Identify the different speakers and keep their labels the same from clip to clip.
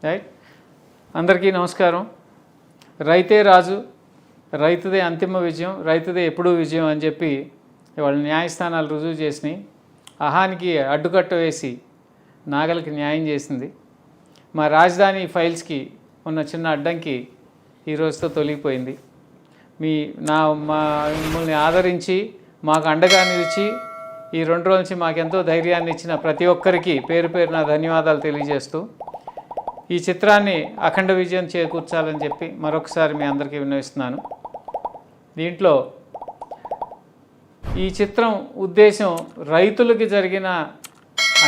Speaker 1: Right. అందరికీ నమస్కారం. రైతే రాజు, రైతుదే అంతిమ విజయం, రైతుదే ఎప్పుడూ విజయం అని చెప్పి వాళ్ళ న్యాయస్థానాలు రుజువు చేసినాయి. అహానికి అడ్డుకట్ట వేసి నాగలికి న్యాయం చేసింది. మా రాజధాని ఫైల్స్కి ఉన్న చిన్న అడ్డంకి ఈ రోజుతో తొలగిపోయింది. మిమ్మల్ని ఆదరించి మాకు అండగా నిలిచి ఈ 2 రోజుల నుంచి మాకెంతో ధైర్యాన్ని ఇచ్చిన ప్రతి ఒక్కరికి పేరు పేరున ధన్యవాదాలు తెలియజేస్తూ ఈ చిత్రాన్ని అఖండ విజయం చేకూర్చాలని చెప్పి మరొకసారి మీ అందరికీ విన్నవిస్తున్నాను. దీంట్లో ఈ చిత్రం ఉద్దేశం రైతులకి జరిగిన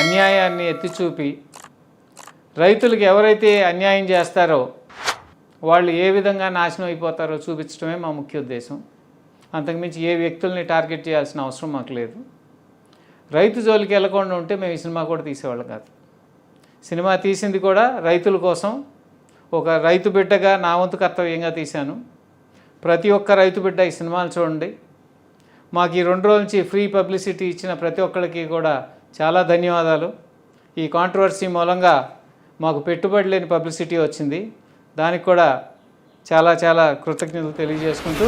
Speaker 1: అన్యాయాన్ని ఎత్తిచూపి రైతులకు ఎవరైతే అన్యాయం చేస్తారో వాళ్ళు ఏ విధంగా నాశనం అయిపోతారో చూపించడమే మా ముఖ్య ఉద్దేశం. అంతకుమించి ఏ వ్యక్తుల్ని టార్గెట్ చేయాల్సిన అవసరం మాకు లేదు. రైతు జోలికి వెళ్ళకుండా ఉంటే మేము ఈ సినిమా కూడా తీసేవాళ్ళం కాదు. సినిమా తీసింది కూడా రైతుల కోసం, ఒక రైతు బిడ్డగా నా వంతు కర్తవ్యంగా తీశాను. ప్రతి ఒక్క రైతు బిడ్డ ఈ సినిమాలు చూడండి. మాకు ఈ 2 రోజుల నుంచి ఫ్రీ పబ్లిసిటీ ఇచ్చిన ప్రతి ఒక్కరికి కూడా చాలా ధన్యవాదాలు. ఈ కాంట్రవర్సీ మూలంగా మాకు పెట్టుబడి లేని పబ్లిసిటీ వచ్చింది. దానికి కూడా చాలా చాలా కృతజ్ఞతలు తెలియజేసుకుంటూ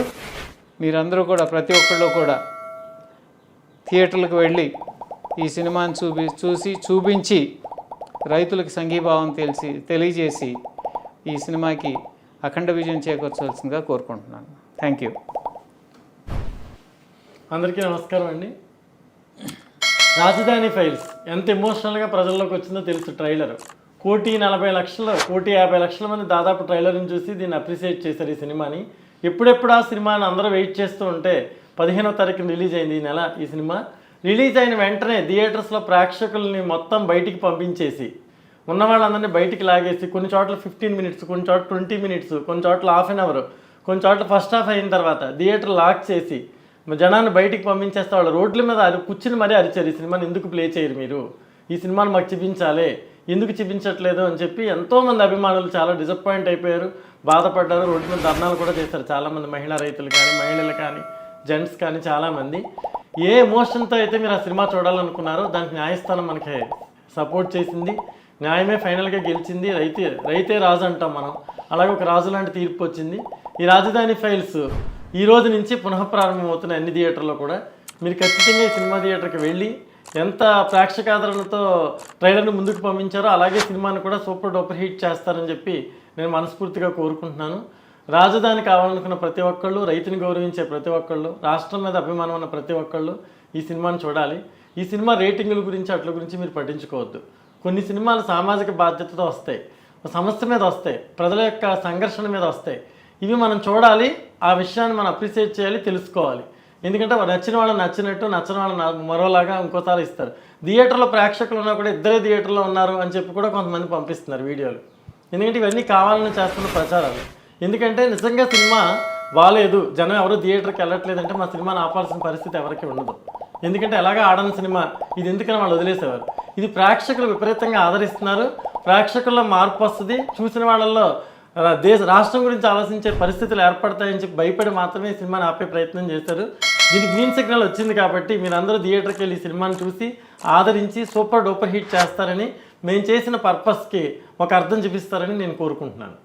Speaker 1: మీరందరూ కూడా ప్రతి ఒక్కళ్ళు కూడా థియేటర్లకు వెళ్ళి ఈ సినిమాని చూపించి రైతులకు సంఘీభావం తెలియజేసి ఈ సినిమాకి అఖండ విజయం చేకూర్చవలసిందిగా కోరుకుంటున్నాను. Thank you.
Speaker 2: అందరికీ నమస్కారం అండి. రాజధాని ఫైల్స్ ఎంత ఎమోషనల్గా ప్రజల్లోకి వచ్చిందో తెలుసు. ట్రైలర్ 1,40,00,000 మంది దాదాపు ట్రైలర్ని చూసి దీన్ని అప్రిషియేట్ చేశారు ఈ సినిమాని. ఎప్పుడెప్పుడు ఆ సినిమాని అందరూ వెయిట్ చేస్తూ ఉంటే 15వ తారీఖున రిలీజ్ అయింది ఈ నెల. ఈ సినిమా రిలీజ్ అయిన వెంటనే థియేటర్స్లో ప్రేక్షకుల్ని మొత్తం బయటికి పంపించేసి ఉన్న వాళ్ళందరినీ బయటికి లాగేసి కొన్ని చోట్ల 15 మినిట్స్, కొన్ని చోట్ల 20 మినిట్స్, కొన్ని చోట్ల ½ అన్ అవర్, కొన్ని చోట్ల ఫస్ట్ హాఫ్ అయిన తర్వాత థియేటర్ లాక్ చేసి జనాన్ని బయటికి పంపించేస్తే వాళ్ళు రోడ్ల మీద కూర్చుని మరీ అరిచారు, ఈ సినిమాని ఎందుకు ప్లే చేయరు మీరు, ఈ సినిమాని మాకు చూపించాలి, ఎందుకు చూపించట్లేదు అని చెప్పి ఎంతోమంది అభిమానులు చాలా డిసప్పాయింట్ అయిపోయారు, బాధపడ్డారు. రోడ్డు మీద ధర్నాలు కూడా చేశారు చాలామంది మహిళా రైతులు కానీ, మహిళలు కానీ, జెంట్స్ కానీ చాలామంది. ఏ ఎమోషన్తో అయితే మీరు ఆ సినిమా చూడాలనుకున్నారో దానికి న్యాయస్థానం మనకి సపోర్ట్ చేసింది. న్యాయమే ఫైనల్గా గెలిచింది. రైతే రాజు అంటాం మనం, అలాగే ఒక రాజు లాంటి తీర్పు వచ్చింది. ఈ రాజధాని ఫైల్స్ ఈ రోజు నుంచి పునఃప్రారంభమవుతున్న అన్ని థియేటర్లో కూడా మీరు ఖచ్చితంగా ఈ సినిమా థియేటర్కి వెళ్ళి ఎంత ప్రేక్షకాదరణతో ట్రైలర్ని ముందుకు పంపించారో అలాగే సినిమాని కూడా సూపర్ డూపర్ హిట్ చేస్తారని చెప్పి నేను మనస్ఫూర్తిగా కోరుకుంటున్నాను. రాజధాని కావాలనుకున్న ప్రతి ఒక్కళ్ళు, రైతుని గౌరవించే ప్రతి ఒక్కళ్ళు, రాష్ట్రం మీద అభిమానం ఉన్న ప్రతి ఒక్కళ్ళు ఈ సినిమాని చూడాలి. ఈ సినిమా రేటింగుల గురించి అట్ల గురించి మీరు పట్టించుకోవద్దు. కొన్ని సినిమాలు సామాజిక బాధ్యతతో వస్తాయి, సమస్య మీద వస్తాయి, ప్రజల యొక్క సంఘర్షణ మీద వస్తాయి. ఇవి మనం చూడాలి, ఆ విషయాన్ని మనం అప్రిషియేట్ చేయాలి, తెలుసుకోవాలి. ఎందుకంటే నచ్చిన వాళ్ళు నచ్చినట్టు, నచ్చిన వాళ్ళు మరోలాగా ఇంకోసారి ఇస్తారు. థియేటర్లో ప్రేక్షకులు ఉన్నా కూడా ఇద్దరే థియేటర్లో ఉన్నారు అని చెప్పి కూడా కొంతమంది పంపిస్తున్నారు వీడియోలు. ఎందుకంటే ఇవన్నీ కావాలని చేస్తున్న ప్రచారాలు. ఎందుకంటే నిజంగా సినిమా బాగాలేదు, జనం ఎవరు థియేటర్కి వెళ్ళట్లేదంటే మా సినిమాని ఆపాల్సిన పరిస్థితి ఎవరికి ఉండదు. ఎందుకంటే ఎలాగా ఆడని సినిమా ఇది, ఎందుకని వాళ్ళు వదిలేసేవారు. ఇది ప్రేక్షకులు విపరీతంగా ఆదరిస్తున్నారు, ప్రేక్షకుల్లో మార్పు వస్తుంది, చూసిన వాళ్ళల్లో రాష్ట్రం గురించి ఆలోచించే పరిస్థితులు ఏర్పడతాయని చెప్పి భయపడి మాత్రమే ఈ సినిమాని ఆపే ప్రయత్నం చేశారు. దీనికి గ్రీన్ సిగ్నల్ వచ్చింది కాబట్టి మీరందరూ థియేటర్కి వెళ్ళి ఈ సినిమాని చూసి ఆదరించి సూపర్ డూపర్ హిట్ చేస్తారని, మేము చేసిన పర్పస్కి ఒక అర్థం చూపిస్తారని నేను కోరుకుంటున్నాను.